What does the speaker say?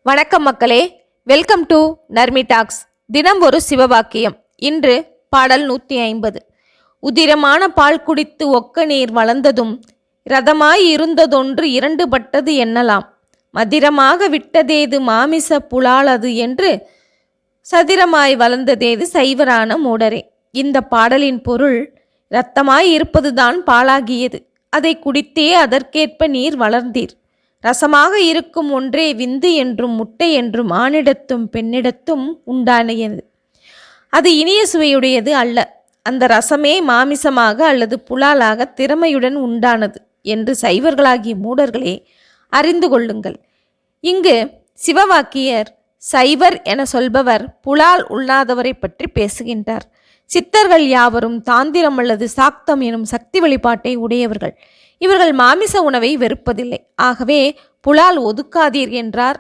வணக்கம் மக்களே, welcome to Narmi tax. தினம் ஒரு சிவவாக்கியம். இன்று பாடல் 150. உதிரமான பால் குடித்து ஒக்க நீர் வளர்ந்ததும் இரதமாய் இருந்ததொன்று இரண்டு பட்டது என்னலாம், மதிரமாக விட்டதேது மாமிச புலாலது என்று சதிரமாய் வளர்ந்ததேது சைவரான மூடரே. இந்த பாடலின் பொருள், இரத்தமாய் இருப்பதுதான் பாலாகியது, அதை குடித்தே அதற்கேற்ப நீர் வளர்ந்தீர். ரசமாக இருக்கும் ஒன்றே விந்து என்றும் முட்டை என்றும் ஆணிடத்தும் பெண்ணிடத்தும் உண்டானது. அது இனிய சுவையுடையது அல்ல. அந்த ரசமே மாமிசமாக அல்லது புலாலாக திறமையுடன் உண்டானது என்று சைவர்களாகிய மூடர்களே அறிந்து கொள்ளுங்கள். இங்கு சிவவாக்கியர் சைவர் என சொல்பவர் புலால் உண்ணாதவரை பற்றி பேசுகின்றார். சித்தர்கள் யாவரும் தாந்திரம் அல்லது சாக்தம் எனும் சக்தி வழிபாட்டை உடையவர்கள். இவர்கள் மாமிச உணவை வெறுப்பதில்லை. ஆகவே புலால் ஒதுக்காதீர் என்றார்